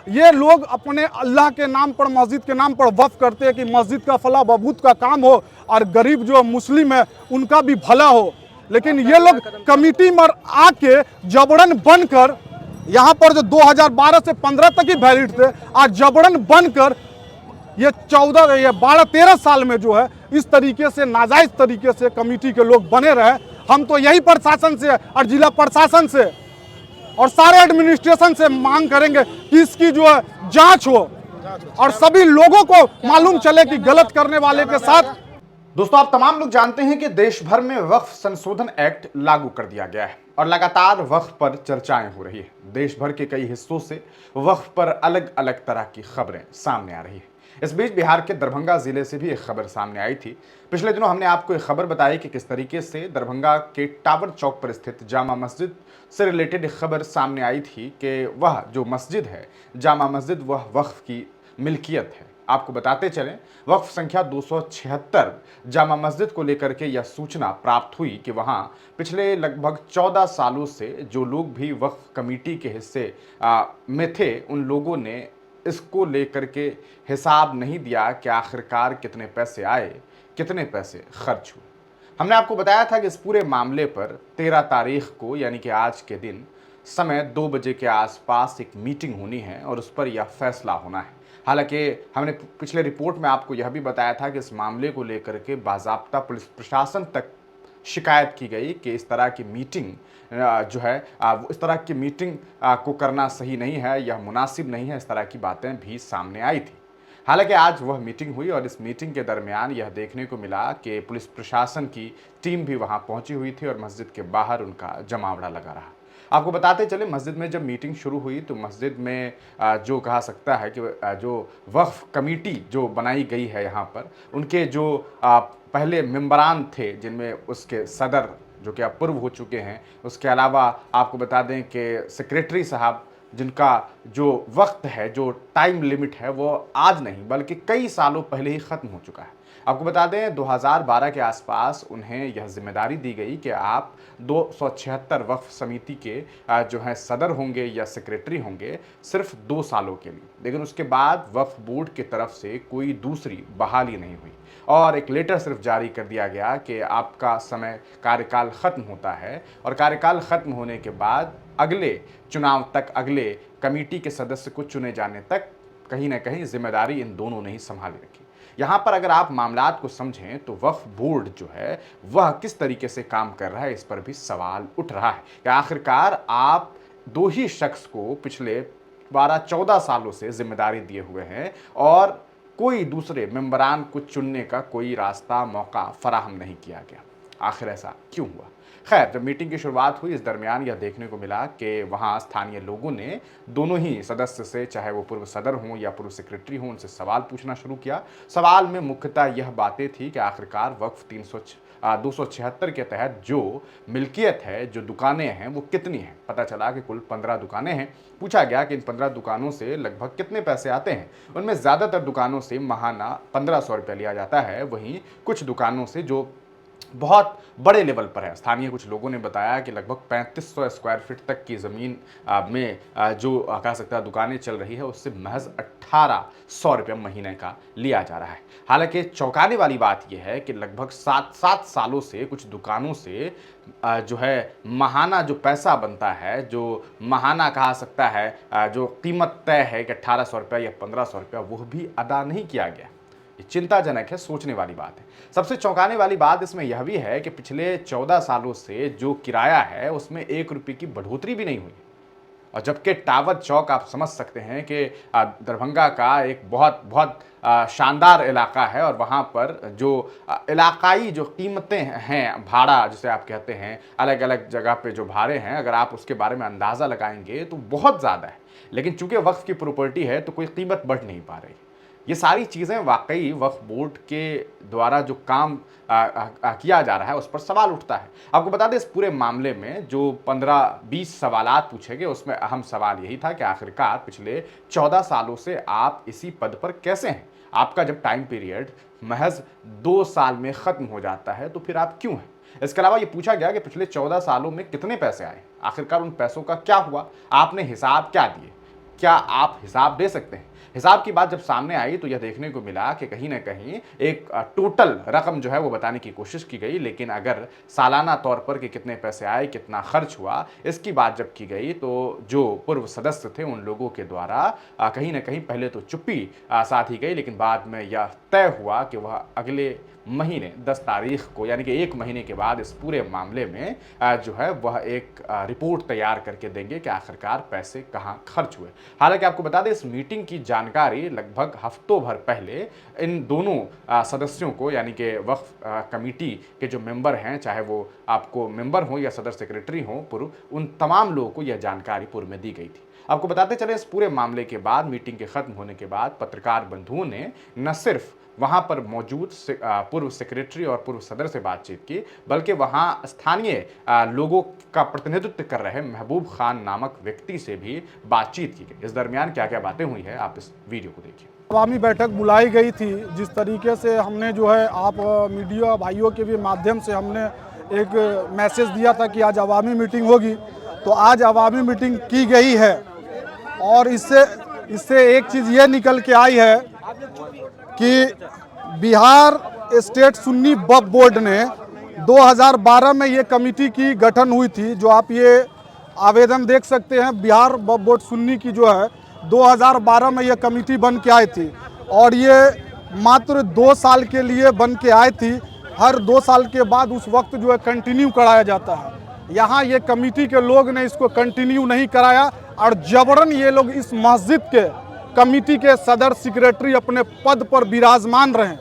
ये लोग अपने अल्लाह के नाम पर, मस्जिद के नाम पर वक्फ करते हैं कि मस्जिद का फला बहबूद का काम हो और गरीब जो मुस्लिम है उनका भी भला हो। लेकिन ये लोग कमिटी में आके जबरन बनकर, यहाँ पर जो 2012 से 15 तक ही वैलिड थे, आज जबरन बनकर ये 12-13 साल में जो है इस तरीके से नाजायज तरीके से कमेटी के लोग बने रहे। हम तो यही प्रशासन से और जिला प्रशासन से और सारे एडमिनिस्ट्रेशन से मांग करेंगे कि इसकी जो है जांच हो और सभी लोगों को मालूम चले कि गलत करने वाले के साथ। दोस्तों, आप तमाम लोग जानते हैं कि देश भर में वक्फ संशोधन एक्ट लागू कर दिया गया है और लगातार वक्फ पर चर्चाएं हो रही है। देश भर के कई हिस्सों से वक्फ पर अलग अलग तरह की खबरें सामने आ रही है। इस बीच बिहार के दरभंगा जिले से भी एक खबर सामने आई थी। पिछले दिनों हमने आपको एक खबर बताई कि किस तरीके से दरभंगा के टावर चौक पर स्थित जामा मस्जिद से रिलेटेड एक खबर सामने आई थी कि वह जो मस्जिद है, जामा मस्जिद, वह वक्फ की मिल्कियत है। आपको बताते चलें, वक्फ संख्या 276 जामा मस्जिद को लेकर के यह सूचना प्राप्त हुई कि वहां पिछले लगभग 14 सालों से जो लोग भी वक्फ कमेटी के हिस्से में थे, उन लोगों ने इसको लेकर के हिसाब नहीं दिया कि आखिरकार कितने पैसे आए, कितने पैसे खर्च हुए। हमने आपको बताया था कि इस पूरे मामले पर 13 तारीख को, यानी कि आज के दिन समय 2 बजे के आसपास एक मीटिंग होनी है और उस पर यह फैसला होना है। हालांकि हमने पिछले रिपोर्ट में आपको यह भी बताया था कि इस मामले को लेकर के बाज़ाब्ता पुलिस प्रशासन तक शिकायत की गई कि इस तरह की मीटिंग जो है इस तरह की मीटिंग को करना सही नहीं है, यह मुनासिब नहीं है। इस तरह की बातें भी सामने आई थी। हालांकि आज वह मीटिंग हुई और इस मीटिंग के दरमियान यह देखने को मिला कि पुलिस प्रशासन की टीम भी वहां पहुंची हुई थी और मस्जिद के बाहर उनका जमावड़ा लगा रहा। आपको बताते चले, मस्जिद में जब मीटिंग शुरू हुई तो मस्जिद में जो कहा सकता है कि जो वक्फ कमेटी जो बनाई गई है यहाँ पर, उनके जो पहले मेंबरान थे, जिनमें उसके सदर जो कि अब पूर्व हो चुके हैं, उसके अलावा आपको बता दें कि सेक्रेटरी साहब, जिनका जो वक्त है, जो टाइम लिमिट है, वो आज नहीं बल्कि कई सालों पहले ही ख़त्म हो चुका है। आपको बता दें 2012 के आसपास उन्हें यह जिम्मेदारी दी गई कि आप 276 वक्फ समिति के जो है सदर होंगे या सेक्रेटरी होंगे सिर्फ 2 सालों के लिए। लेकिन उसके बाद वक्फ बोर्ड की तरफ से कोई दूसरी बहाली नहीं हुई और एक लेटर सिर्फ जारी कर दिया गया कि आपका समय कार्यकाल ख़त्म होता है और कार्यकाल ख़त्म होने के बाद अगले चुनाव तक, अगले कमेटी के सदस्य को चुने जाने तक कहीं ना कहीं जिम्मेदारी इन दोनों ने ही संभाली रखी। यहाँ पर अगर आप मामलात को समझें तो वक्फ बोर्ड जो है वह किस तरीके से काम कर रहा है, इस पर भी सवाल उठ रहा है कि आखिरकार आप 2 ही शख्स को पिछले 12-14 सालों से जिम्मेदारी दिए हुए हैं और कोई दूसरे मेंबरान को चुनने का कोई रास्ता, मौका फराहम नहीं किया गया। आखिर ऐसा क्यों हुआ? खैर, जब मीटिंग की शुरुआत हुई, इस दरमियान यह देखने को मिला कि वहाँ स्थानीय लोगों ने दोनों ही सदस्य से, चाहे वो पूर्व सदर हों या पूर्व सेक्रेटरी हों, उनसे सवाल पूछना शुरू किया। सवाल में मुख्यतः यह बातें थी कि आखिरकार वक्फ 276 के तहत जो मिल्कियत है, जो दुकानें हैं, वो कितनी हैं। पता चला कि कुल 15 दुकानें हैं। पूछा गया कि इन 15 दुकानों से लगभग कितने पैसे आते हैं। उनमें ज़्यादातर दुकानों से महाना 1500 रुपये लिया जाता है। वहीं कुछ दुकानों से जो बहुत बड़े लेवल पर है, स्थानीय कुछ लोगों ने बताया कि लगभग 3500 स्क्वायर फीट तक की ज़मीन में जो कह सकता है दुकानें चल रही है, उससे महज 1800 रुपये महीने का लिया जा रहा है। हालांकि चौंकाने वाली बात यह है कि लगभग 7 सालों से कुछ दुकानों से जो है महाना जो पैसा बनता है, जो महाना कहा सकता है, जो कीमत तय है कि 1800 रुपये या 1500 रुपये, वह भी अदा नहीं किया गया। ये चिंताजनक है, सोचने वाली बात है। सबसे चौंकाने वाली बात इसमें यह भी है कि पिछले 14 सालों से जो किराया है उसमें 1 रुपये की बढ़ोतरी भी नहीं हुई। और जबकि टावर चौक आप समझ सकते हैं कि दरभंगा का एक बहुत बहुत शानदार इलाका है और वहाँ पर जो इलाकाई जो कीमतें हैं, भाड़ा जिसे आप कहते हैं, अलग अलग जगह पे जो भाड़े हैं, अगर आप उसके बारे में अंदाज़ा लगाएंगे तो बहुत ज़्यादा है। लेकिन चूंकि वक्फ की प्रॉपर्टी है तो कोई कीमत बढ़ नहीं पा रही। ये सारी चीज़ें वाकई वक्फ बोर्ड के द्वारा जो काम किया जा रहा है उस पर सवाल उठता है। आपको बता दें, इस पूरे मामले में जो 15-20 सवालात पूछे गए उसमें अहम सवाल यही था कि आखिरकार पिछले 14 सालों से आप इसी पद पर कैसे हैं? आपका जब टाइम पीरियड महज 2 साल में ख़त्म हो जाता है तो फिर आप क्यों हैं? इसके अलावा ये पूछा गया कि पिछले 14 सालों में कितने पैसे आए, आखिरकार उन पैसों का क्या हुआ, आपने हिसाब क्या दिए? क्या आप हिसाब दे सकते हैं? हिसाब की बात जब सामने आई तो यह देखने को मिला कि कहीं ना कहीं एक टोटल रकम जो है वो बताने की कोशिश की गई, लेकिन अगर सालाना तौर पर कि कितने पैसे आए, कितना खर्च हुआ, इसकी बात जब की गई तो जो पूर्व सदस्य थे उन लोगों के द्वारा कहीं ना कहीं पहले तो चुप्पी साध ही गई, लेकिन बाद में यह तय हुआ कि वह अगले महीने 10 तारीख को, यानी कि 1 महीने के बाद इस पूरे मामले में जो है वह एक रिपोर्ट तैयार करके देंगे कि आखिरकार पैसे कहां खर्च हुए। हालांकि आपको बता दें इस मीटिंग की जानकारी लगभग हफ्तों भर पहले इन दोनों सदस्यों को, यानी कि वक्फ कमेटी के जो मेंबर हैं, चाहे वो आपको मेंबर हो या सदर सेक्रेटरी हो पूर्व, उन तमाम लोगों को यह जानकारी पूर्व में दी गई थी। आपको बताते चले इस पूरे मामले के बाद, मीटिंग के खत्म होने के बाद पत्रकार बंधुओं ने न सिर्फ वहां पर मौजूद पूर्व सेक्रेटरी और पूर्व सदर से बातचीत की, बल्कि वहां स्थानीय लोगों का प्रतिनिधित्व कर रहे महबूब खान नामक व्यक्ति से भी बातचीत की गई। इस दरमियान क्या क्या बातें हुई है, आप इस वीडियो को देखिए। अवामी बैठक बुलाई गई थी, जिस तरीके से हमने जो है आप मीडिया भाइयों के भी माध्यम से हमने एक मैसेज दिया था कि आज अवामी मीटिंग होगी, तो आज अवामी मीटिंग की गई है। और इससे एक चीज़ ये निकल के आई है कि बिहार स्टेट सुन्नी वक्फ बोर्ड ने 2012 में ये कमेटी की गठन हुई थी, जो आप ये आवेदन देख सकते हैं। बिहार वक्फ बोर्ड सुन्नी की जो है 2012 में ये कमेटी बन के आई थी और ये मात्र 2 साल के लिए बन के आई थी। हर 2 साल के बाद उस वक्त जो है कंटिन्यू कराया जाता है। यहाँ ये कमेटी के लोग ने इसको कंटिन्यू नहीं कराया और जबरन ये लोग इस मस्जिद के कमेटी के सदर सेक्रेटरी अपने पद पर विराजमान रहे।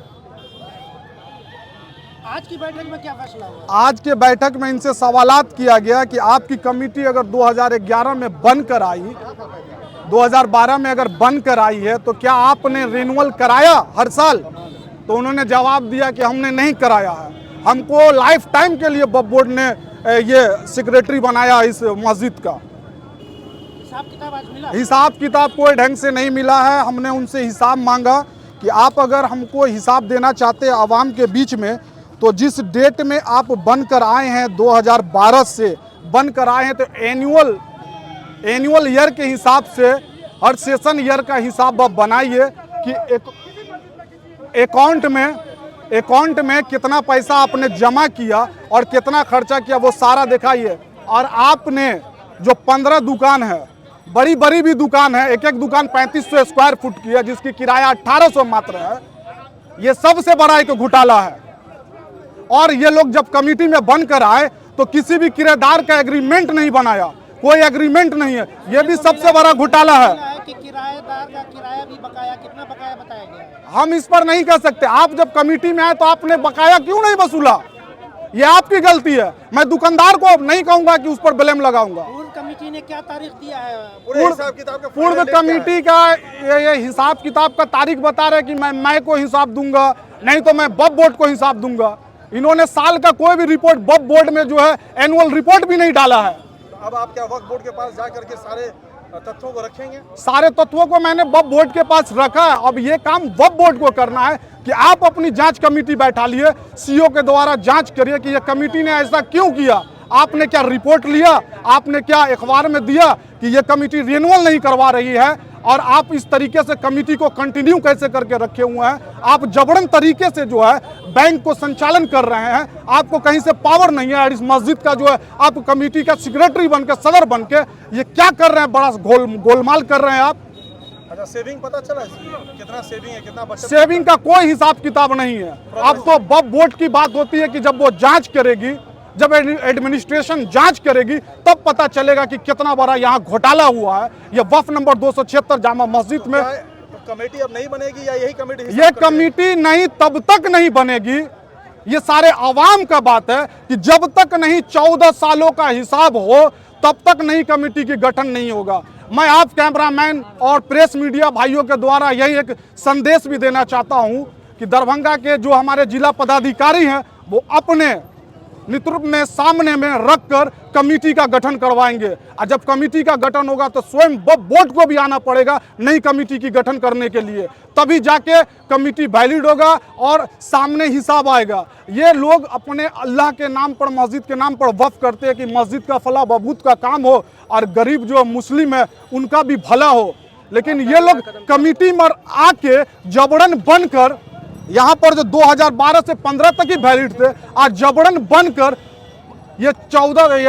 आज की बैठक में क्या फैसला हुआ? आज के बैठक में इनसे सवालात किया गया कि आपकी कमेटी अगर 2011 में बनकर आई, 2012 में अगर बनकर आई है तो क्या आपने रिन्यूअल कराया हर साल? तो उन्होंने जवाब दिया कि हमने नहीं कराया है, हमको लाइफ टाइम के लिए वक्फ बोर्ड ने ये सेक्रेटरी बनाया इस मस्जिद का। हिसाब किताब आज मिला? हिसाब किताब कोई ढंग से नहीं मिला है। हमने उनसे हिसाब मांगा कि आप अगर हमको हिसाब देना चाहते हैं आवाम के बीच में, तो जिस डेट में आप बनकर आए हैं 2012 से बनकर आए हैं, तो एनुअल ईयर के हिसाब से हर सेशन ईयर का हिसाब आप बनाइए कि अकाउंट में कितना पैसा आपने जमा किया और कितना खर्चा किया, वो सारा दिखाइए। और आपने जो 15 दुकान है, बड़ी बड़ी भी दुकान है, एक एक दुकान 3500 स्क्वायर फुट की है, जिसकी किराया 1800 मात्र है, ये सबसे बड़ा एक घोटाला है। और ये लोग जब कमेटी में बनकर आए तो किसी भी किराएदार का एग्रीमेंट नहीं बनाया, कोई एग्रीमेंट नहीं है, ये भी सबसे बड़ा घोटाला है। कि किराएदार का किराया भी बकाया, कितना बकाया बताया गया है? हम इस पर नहीं कह सकते। आप जब कमेटी में आए तो आपने बकाया क्यों नहीं वसूला, ये आपकी गलती है। मैं दुकानदार को नहीं कहूंगा कि उस पर ब्लेम लगाऊंगा। पूर्व कमेटी ने क्या तारीख दिया है? पूर्व कमेटी का ये हिसाब किताब का तारीख बता रहे कि मैं को हिसाब दूंगा, नहीं तो मैं वक्फ बोर्ड को हिसाब दूंगा। इन्होंने साल का कोई भी रिपोर्ट वक्फ बोर्ड में जो है एनुअल रिपोर्ट भी नहीं डाला है। अब आप क्या वक्फ बोर्ड के पास जा करके सारे तथ्यों को रखेंगे? सारे तत्वों को मैंने वक्फ बोर्ड के पास रखा है। अब ये काम वक्फ बोर्ड को करना है कि आप अपनी जांच कमेटी बैठा लिए, सीओ के द्वारा जांच करिए कि ये कमेटी ने ऐसा क्यों किया। आपने क्या रिपोर्ट लिया, आपने क्या अखबार में दिया कि ये कमेटी रिन्यूअल नहीं करवा रही है, और आप इस तरीके से कमेटी को कंटिन्यू कैसे करके रखे हुए हैं। आप जबरन तरीके से जो है बैंक को संचालन कर रहे हैं, आपको कहीं से पावर नहीं है। और इस मस्जिद का जो है आप कमेटी का सेक्रेटरी बन के, सदर बन के ये क्या कर रहे हैं, बड़ा गोलमाल कर रहे हैं आप। अच्छा, सेविंग पता चला कितना सेविंग है, कितना बचत? सेविंग का कोई हिसाब किताब नहीं है। अब तो वक्फ बोर्ड की बात होती है कि जब वो जांच करेगी, जब एडमिनिस्ट्रेशन जांच करेगी, तब पता चलेगा कि कितना बड़ा यहाँ घोटाला हुआ है। ये वक्फ नंबर 276 जामा मस्जिद में कमेटी अब नहीं बनेगी या यही कमेटी? ये कमेटी नहीं तब तक नहीं बनेगी। ये सारे आवाम का बात है कि जब तक नहीं 14 सालों का हिसाब हो तब तक नहीं कमेटी की गठन नहीं होगा। मैं आप कैमरामैन और प्रेस मीडिया भाइयों के द्वारा यही एक संदेश भी देना चाहता हूं कि दरभंगा के जो हमारे जिला पदाधिकारी हैं वो अपने नेतृत्व में सामने में रखकर कमेटी का गठन करवाएंगे। और जब कमेटी का गठन होगा तो स्वयं वक्फ बोर्ड को भी आना पड़ेगा नई कमेटी की गठन करने के लिए, तभी जाके कमेटी वैलिड होगा और सामने हिसाब आएगा। ये लोग अपने अल्लाह के नाम पर, मस्जिद के नाम पर वक्फ करते हैं कि मस्जिद का फला बहबूद का काम हो और गरीब जो मुस्लिम है उनका भी भला हो, लेकिन ये लोग कमिटी में आके जबरन बनकर, यहाँ पर जो 2012 से 15 तक ही वैलिड थे, आज जबरन बनकर ये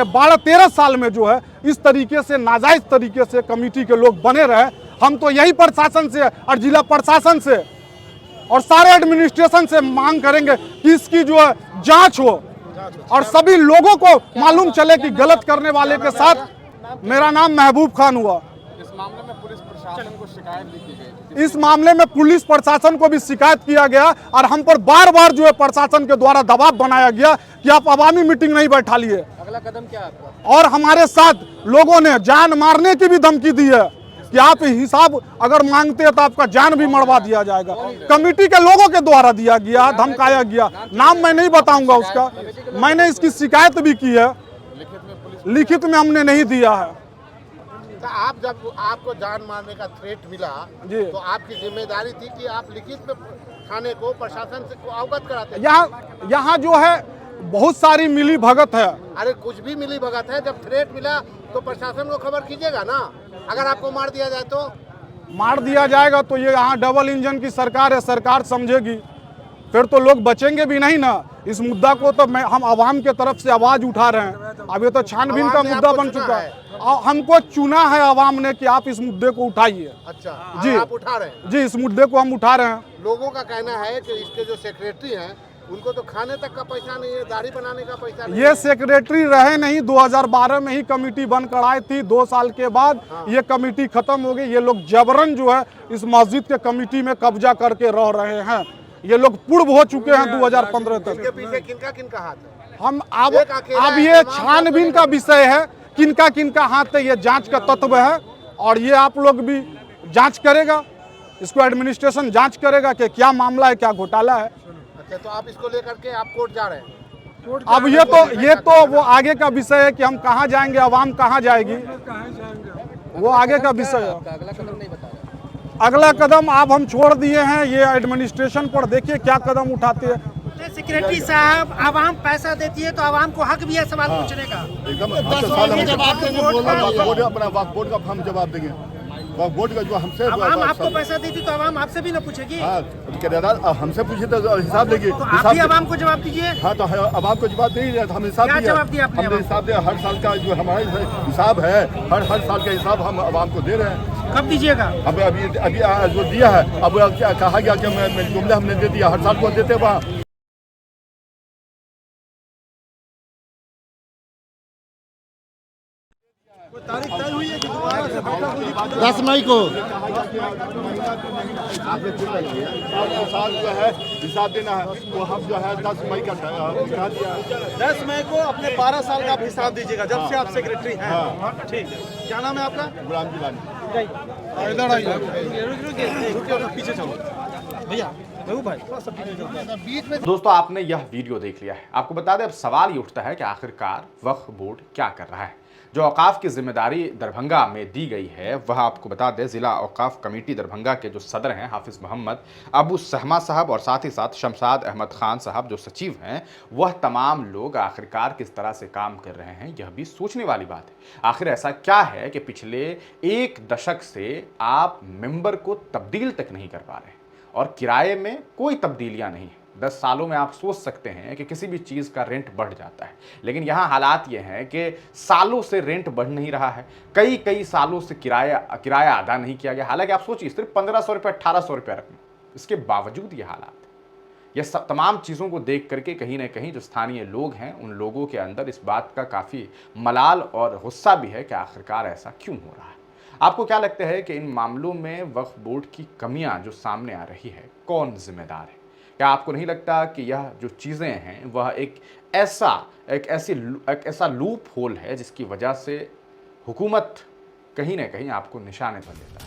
12-13 साल में जो है इस तरीके से नाजायज तरीके से कमेटी के लोग बने रहे। हम तो यही प्रशासन से और जिला प्रशासन से और सारे एडमिनिस्ट्रेशन से मांग करेंगे कि इसकी जो है जांच हो और सभी लोगों को मालूम चले कि गलत करने वाले के साथ। मेरा नाम महबूब खान हुआ। इस मामले में पुलिस प्रशासन को शिकायत भी की गई। इस मामले में पुलिस प्रशासन को भी शिकायत किया गया और हम पर बार बार जो है प्रशासन के द्वारा दबाव बनाया गया कि आप अवामी मीटिंग नहीं बैठा लिए। अगला कदम क्या आपका? और हमारे साथ लोगों ने जान मारने की भी धमकी दी है कि आप हिसाब अगर मांगते हैं तो आपका जान भी मरवा दिया जाएगा। कमेटी के लोगों के द्वारा दिया गया, धमकाया गया। नाम मैं नहीं बताऊंगा उसका। मैंने इसकी शिकायत भी की है, लिखित में हमने नहीं दिया है। तो आप जब आपको जान मारने का थ्रेट मिला जी। तो आपकी जिम्मेदारी थी कि आप लिखित में थाने को, प्रशासन से को अवगत कराते। यहाँ जो है बहुत सारी मिली भगत है। अरे कुछ भी मिली भगत है, जब थ्रेट मिला तो प्रशासन को खबर कीजिएगा ना। अगर आपको मार दिया जाए तो मार दिया जाएगा तो ये यहाँ डबल इंजन की सरकार है, सरकार समझेगी, फिर तो लोग बचेंगे भी नहीं ना। इस मुद्दा को तो हम आवाम के तरफ से आवाज उठा रहे हैं। अब ये तो छानबीन का मुद्दा बन चुका है। हमको चुना है आवाम ने कि आप इस मुद्दे को उठाइए। अच्छा जी, आप उठा रहे हैं? जी, इस मुद्दे को हम उठा रहे हैं। लोगों का कहना है कि इसके जो सेक्रेटरी हैं उनको तो खाने तक का पैसा नहीं है, दाढ़ी बनाने का पैसा नहीं ये है। सेक्रेटरी रहे नहीं, 2012 में ही कमेटी बनकर आई थी। 2 साल के बाद ये कमेटी खत्म हो गई। ये लोग जबरन जो है इस मस्जिद के कमेटी में कब्जा करके रह रहे हैं। ये लोग पूर्व हो चुके हैं 2015 तक। इसके पीछे किनका हाथ है? हम एक अकेला अब ये छानबीन का विषय है, किनका हाथ है, ये जांच का तत्व है और ये आप लोग भी जांच करेगा, इसको एडमिनिस्ट्रेशन जांच करेगा कि क्या मामला है, क्या घोटाला है। अच्छा, तो आप इसको लेकर के आप कोर्ट जा रहे हैं? अब ये तो वो आगे का विषय है कि हम कहाँ जाएंगे, आवाम कहाँ जाएगी, वो आगे का विषय है। अगला कदम नहीं बताया। अगला कदम आप हम छोड़ दिए हैं, ये एडमिनिस्ट्रेशन पर देखिए क्या कदम उठाते हैं। सेक्रेटरी साहब, आवाम पैसा देती है तो आवाम को हक भी है सवाल पूछने का। एकदम जवाब देंगे, अपना वक्फ बोर्ड का हम जवाब देंगे। वक्फ बोर्ड का जो हमसे आवाम आपको पैसा देती तो आवाम आपसे भी ना पूछेगी। हाँ, हमसे पूछे तो हिसाब लेगी। तो आप भी आवाम को जवाब दीजिए। हाँ, तो आवाम को जवाब दे रहे, हम हिसाब क्या दिया। जवाब दिया आपने? हमने हिसाब दिया, हर साल का जो हमारा हिसाब है, हर साल का हिसाब हम आवाम को दे रहे हैं। कब दीजिएगा? अब अभी जो दिया है, अब क्या कहा गया कि जुमले हमने दे दिया, हर साल को देते वहाँ। 10 मई को साल जो है हिसाब देना है, तो हम जो है 10 मई का कहा दिया। 10 मई को अपने 12 साल का आप हिसाब दीजिएगा जब से आप सेक्रेटरी हैं। ठीक है, क्या नाम है आपका? गुलाम जिलानी। इधर आइए, रुकिए, पीछे चलो भैया, भाई थोड़ा सा पीछे चलो। बीच में दोस्तों, आपने यह वीडियो देख लिया है। आपको बता दें, अब सवाल ये उठता है कि आखिरकार वक्फ बोर्ड क्या कर रहा है। जो औकाफ की जिम्मेदारी दरभंगा में दी गई है, वह आपको बता दें जिला औकाफ कमेटी दरभंगा के जो सदर हैं हाफिज मोहम्मद अबू सहमा साहब और साथ ही साथ शमशाद अहमद खान साहब जो सचिव हैं, वह तमाम लोग आखिरकार किस तरह से काम कर रहे हैं, यह भी सोचने वाली बात है। आखिर ऐसा क्या है कि पिछले 1 दशक से आप मेंबर को तब्दील तक नहीं कर पा रहे और किराए में कोई तब्दीलियां नहीं है। 10 सालों में आप सोच सकते हैं कि किसी भी चीज़ का रेंट बढ़ जाता है, लेकिन यहाँ हालात ये हैं कि सालों से रेंट बढ़ नहीं रहा है। कई सालों से किराया अदा नहीं किया गया। हालांकि आप सोचिए, सिर्फ 1500 रुपये 1800 रुपये रकम, इसके बावजूद ये हालात। ये सब तमाम चीज़ों को देख करके कहीं ना कहीं जो स्थानीय लोग हैं, उन लोगों के अंदर इस बात का काफ़ी मलाल और गुस्सा भी है कि आखिरकार ऐसा क्यों हो रहा है। आपको क्या लगता है कि इन मामलों में वक्फ बोर्ड की कमियां जो सामने आ रही है, कौन जिम्मेदार है? क्या आपको नहीं लगता कि यह जो चीज़ें हैं वह एक ऐसा लूप होल है जिसकी वजह से हुकूमत कहीं ना कहीं आपको निशाने पर लेता है?